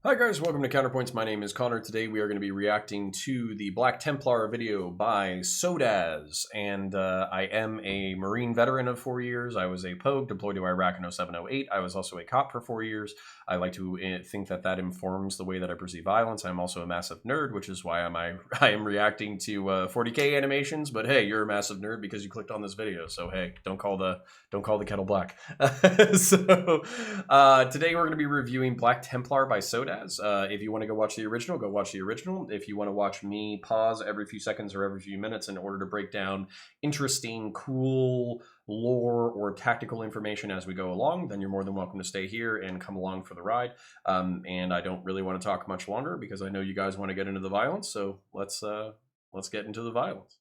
Hi guys, welcome to Counterpoints. My name is Connor. Today we are going to be reacting to the Black Templar video by Sodaz. And I am a Marine veteran of 4 years. I was a Pogue deployed to Iraq in 07-08. I was also a cop for 4 years. I like to think that that informs the way that I perceive violence. I'm also a massive nerd, which is why I am reacting to 40K animations. But hey, you're a massive nerd because you clicked on this video. So hey, don't call the kettle black. So today we're going to be reviewing Black Templar by Sodaz. If you want to go watch the original, go watch the original. If you want to watch me pause every few seconds or every few minutes in order to break down interesting, cool lore or tactical information as we go along, then you're more than welcome to stay here and come along for the ride. And I don't really want to talk much longer because I know you guys want to get into the violence. So let's get into the violence.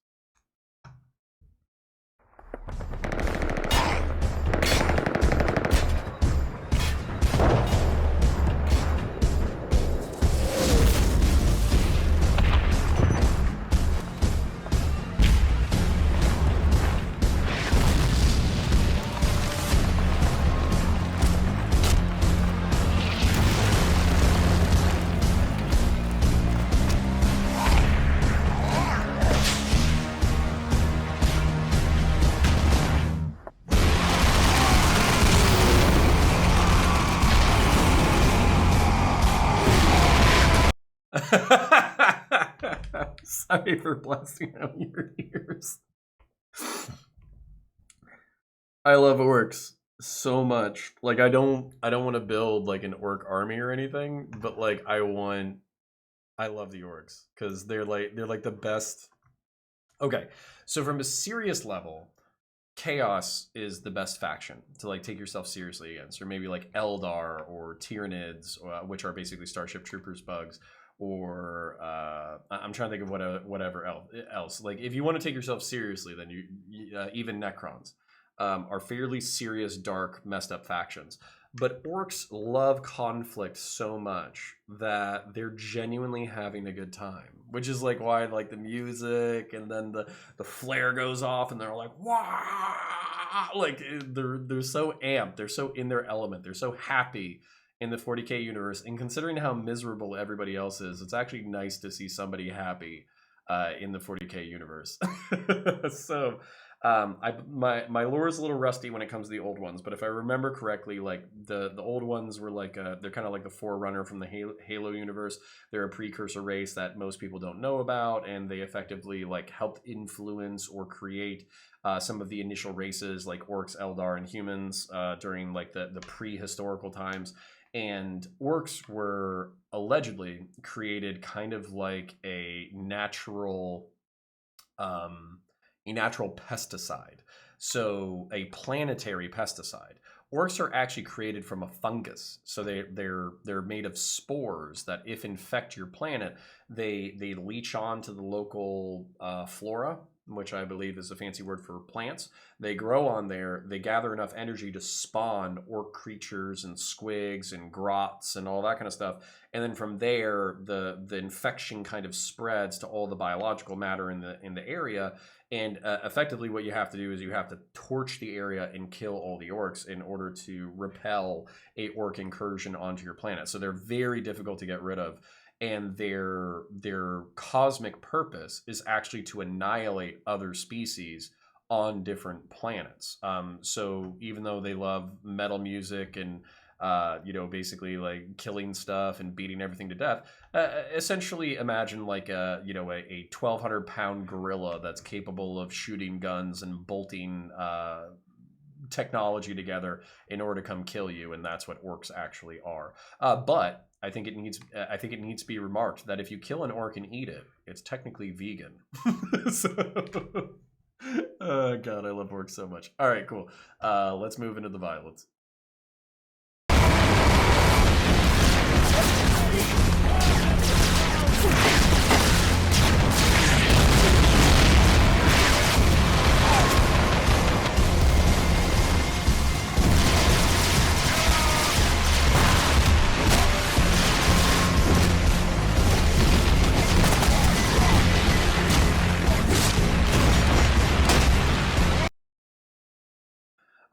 Sorry for blasting out your ears. I love orcs so much. Like I don't want to build like an orc army or anything, but like I love the orcs because they're like the best. Okay, so from a serious level, Chaos is the best faction to like take yourself seriously against, or maybe like Eldar or Tyranids, which are basically Starship Troopers bugs, or I'm trying to think of whatever else. Like if you want to take yourself seriously, then even Necrons are fairly serious, dark, messed up factions. But orcs love conflict so much that they're genuinely having a good time, which is like why like the music and then the flare goes off and they're like, wow, like they're so amped, they're so in their element, they're so happy in the 40K universe. And considering how miserable everybody else is, it's actually nice to see somebody happy in the 40K universe. So my lore is a little rusty when it comes to the old ones, but if I remember correctly, like the old ones were like they're kind of like the forerunner from the Halo universe. They're a precursor race that most people don't know about, and they effectively like helped influence or create some of the initial races like orcs, Eldar, and humans during like the prehistorical times. And orcs were allegedly created kind of like a natural pesticide, so a planetary pesticide. Orcs are actually created from a fungus, so they're made of spores that, if infect your planet, they leech on to the local flora, which I believe is a fancy word for plants. They grow on there, they gather enough energy to spawn orc creatures and squigs and grots and all that kind of stuff. And then from there, the infection kind of spreads to all the biological matter in the area. And effectively what you have to do is you have to torch the area and kill all the orcs in order to repel a orc incursion onto your planet. So they're very difficult to get rid of. And their cosmic purpose is actually to annihilate other species on different planets. So even though they love metal music and basically like killing stuff and beating everything to death, essentially imagine like a 1,200-pound gorilla that's capable of shooting guns and bolting technology together in order to come kill you, and that's what orcs actually are. But I think it needs to be remarked that if you kill an orc and eat it, it's technically vegan. So, oh God, I love orcs so much. All right, cool. Let's move into the violence.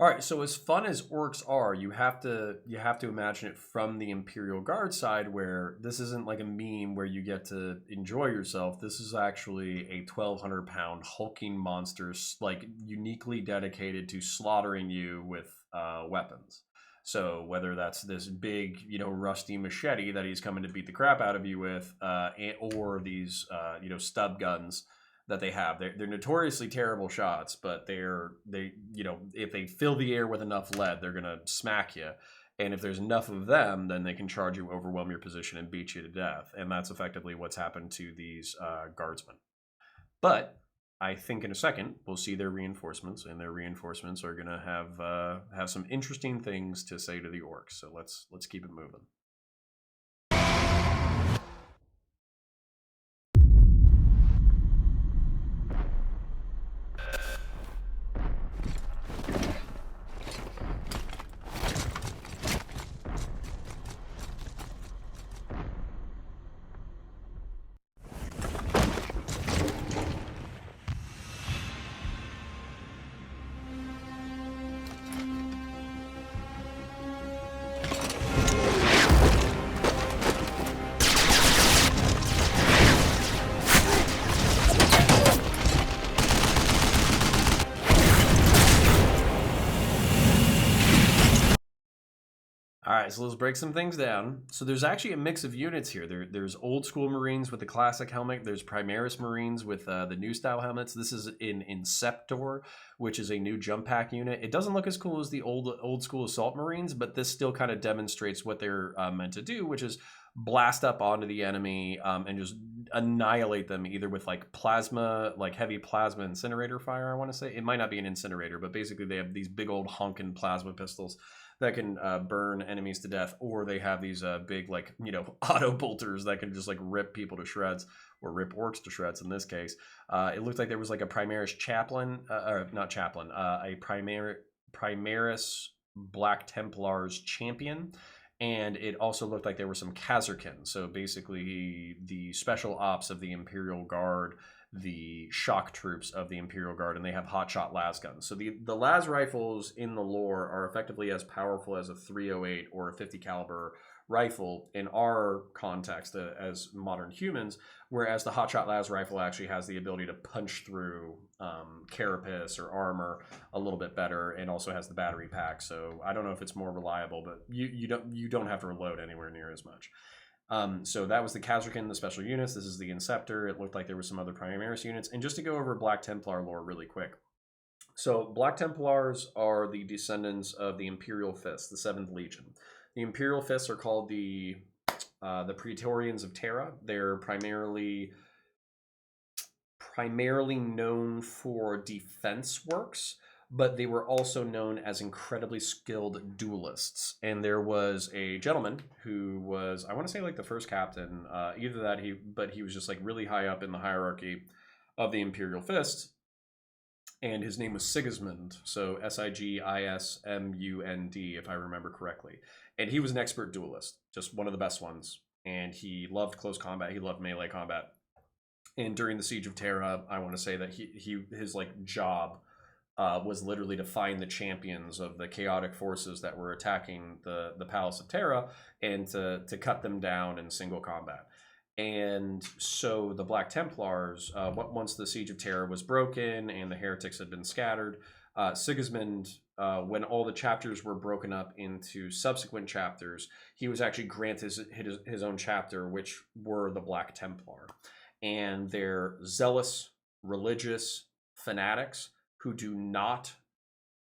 All right, so as fun as orcs are, you have to imagine it from the Imperial Guard side, where this isn't like a meme where you get to enjoy yourself. This is actually a 1,200-pound hulking monster, like uniquely dedicated to slaughtering you with weapons. So whether that's this big, rusty machete that he's coming to beat the crap out of you with, or these, stub guns that they have. They're notoriously terrible shots, but if they fill the air with enough lead, they're gonna smack you. And if there's enough of them, then they can charge you, overwhelm your position, and beat you to death. And that's effectively what's happened to these guardsmen. But I think in a second we'll see their reinforcements, and their reinforcements are gonna have some interesting things to say to the orcs. So let's keep it moving. All right, so let's break some things down. So there's actually a mix of units here. There's old school Marines with the classic helmet. There's Primaris Marines with the new style helmets. This is in Inceptor, which is a new jump pack unit. It doesn't look as cool as the old school Assault Marines, but this still kind of demonstrates what they're meant to do, which is blast up onto the enemy and just annihilate them, either with like plasma, like heavy plasma incinerator fire, I want to say. It might not be an incinerator, but basically they have these big old honking plasma pistols that can burn enemies to death, or they have these big, like, auto bolters that can just like rip people to shreds, or rip orcs to shreds in this case. It looked like there was like a Primaris chaplain, or not chaplain, a Primaris Black Templars champion. And it also looked like there were some Kazarkin, so basically the special ops of the Imperial Guard, the shock troops of the Imperial Guard, and they have hotshot las guns. So the las rifles in the lore are effectively as powerful as a 308 or a 50 caliber rifle in our context as modern humans, whereas the hotshot las rifle actually has the ability to punch through carapace or armor a little bit better, and also has the battery pack. So I don't know if it's more reliable, but you don't have to reload anywhere near as much. So that was the Kazarkin, the special units. This is the Inceptor. It looked like there was some other Primaris units. And just to go over Black Templar lore really quick. So Black Templars are the descendants of the Imperial Fists, the 7th Legion. The Imperial Fists are called the Praetorians of Terra. They're primarily known for defense works, but they were also known as incredibly skilled duelists. And there was a gentleman who was, I want to say, like the first captain, either that but he was just like really high up in the hierarchy of the Imperial Fist, and his name was Sigismund, so Sigismund, if I remember correctly. And he was an expert duelist, just one of the best ones, and he loved close combat, he loved melee combat. And during the Siege of Terra, I want to say that his like job was literally to find the champions of the chaotic forces that were attacking the Palace of Terra, and to cut them down in single combat. And so the Black Templars, once the Siege of Terra was broken and the heretics had been scattered, Sigismund, when all the chapters were broken up into subsequent chapters, he was actually granted his own chapter, which were the Black Templar. And they're zealous, religious fanatics who do not,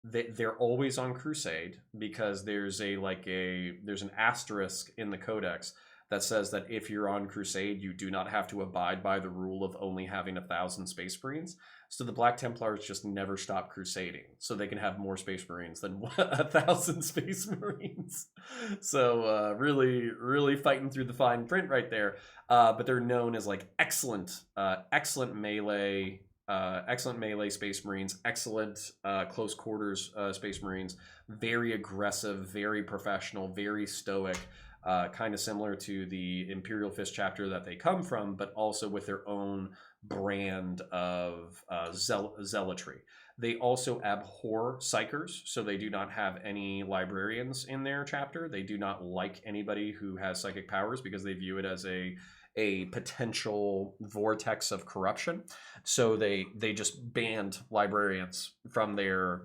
they're always on crusade, because there's an asterisk in the codex that says that if you're on crusade, you do not have to abide by the rule of only having 1,000 Space Marines. So the Black Templars just never stop crusading, so they can have more Space Marines than 1,000 Space Marines. So really fighting through the fine print right there. But they're known as like excellent melee Space Marines, excellent close quarters Space Marines, very aggressive, very professional, very stoic. Kind of similar to the Imperial Fist chapter that they come from, but also with their own brand of zealotry. They also abhor psychers, so they do not have any librarians in their chapter. They do not like anybody who has psychic powers because they view it as a potential vortex of corruption. So they just banned librarians from their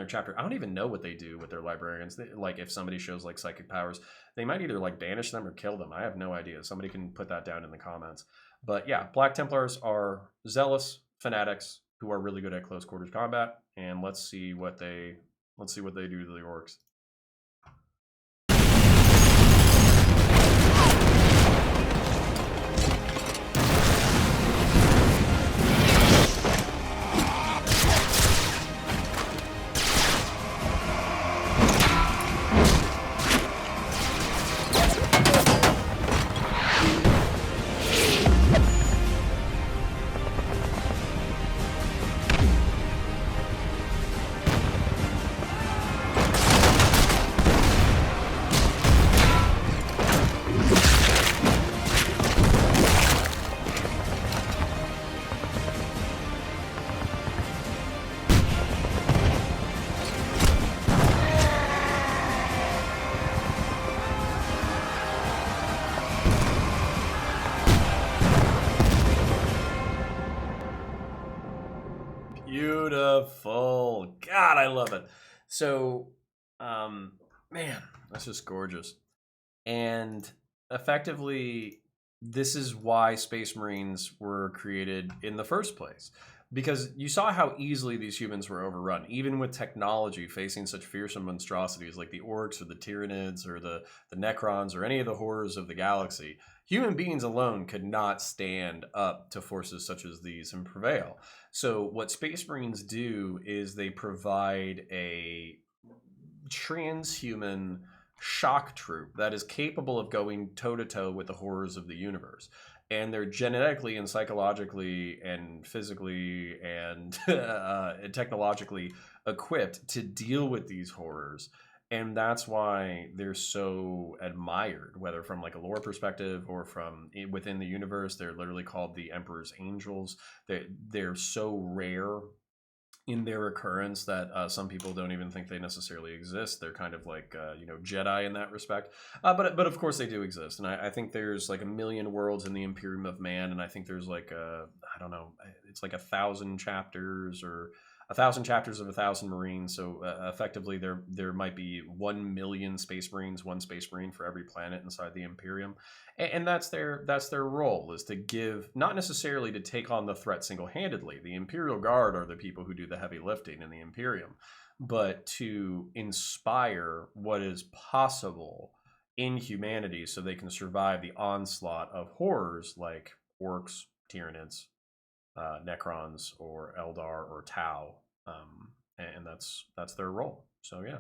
chapter. I don't even know what they do with their librarians. Like if somebody shows like psychic powers, they might either like banish them or kill them. I have no idea. Somebody can put that down in the comments. But yeah, Black Templars are zealous fanatics who are really good at close quarters combat, and let's see what they do to the orcs. Beautiful. God, I love it. So, man, that's just gorgeous. And effectively, this is why Space Marines were created in the first place. Because you saw how easily these humans were overrun, even with technology facing such fearsome monstrosities like the orcs or the Tyranids or the Necrons or any of the horrors of the galaxy. Human beings alone could not stand up to forces such as these and prevail. So what Space Marines do is they provide a transhuman shock troop that is capable of going toe-to-toe with the horrors of the universe. And they're genetically and psychologically and physically and technologically equipped to deal with these horrors. And that's why they're so admired, whether from like a lore perspective or from within the universe. They're literally called the Emperor's Angels. They're so rare in their occurrence that some people don't even think they necessarily exist. They're kind of like Jedi in that respect, but of course they do exist. And I think there's like 1 million worlds in the Imperium of Man, and I think there's like I don't know, it's like 1,000 chapters or 1,000 chapters of 1,000 Marines. So effectively, there might be 1 million Space Marines, one Space Marine for every planet inside the Imperium, and that's their role, is to give, not necessarily to take on the threat single handedly. The Imperial Guard are the people who do the heavy lifting in the Imperium, but to inspire what is possible in humanity so they can survive the onslaught of horrors like orcs, Tyranids, Necrons, or Eldar, or Tau, and that's their role. So yeah,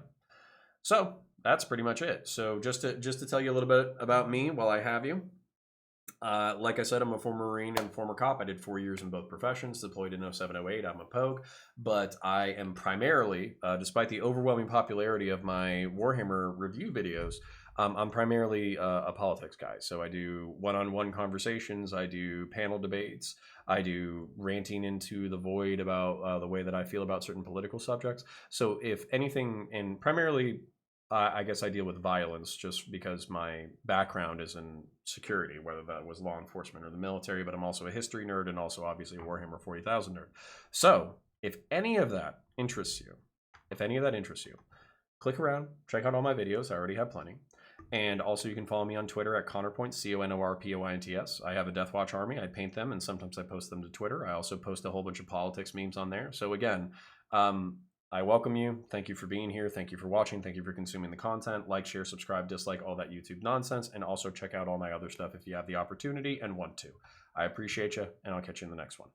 so that's pretty much it. So just to tell you a little bit about me while I have you. Like I said, I'm a former Marine and former cop. I did 4 years in both professions, deployed in 0708. I'm a Pogue, but I am primarily, despite the overwhelming popularity of my Warhammer review videos, I'm primarily a politics guy. So I do one-on-one conversations, I do panel debates, I do ranting into the void about the way that I feel about certain political subjects. So if anything, and primarily I guess I deal with violence just because my background is in security, whether that was law enforcement or the military, but I'm also a history nerd and also obviously a Warhammer 40,000 nerd. So if any of that interests you, click around, check out all my videos. I already have plenty. And also you can follow me on Twitter at Counterpoints, CONORPOINTS. I have a Deathwatch army. I paint them and sometimes I post them to Twitter. I also post a whole bunch of politics memes on there. So again, I welcome you. Thank you for being here. Thank you for watching. Thank you for consuming the content. Like, share, subscribe, dislike, all that YouTube nonsense. And also check out all my other stuff if you have the opportunity and want to. I appreciate you, and I'll catch you in the next one.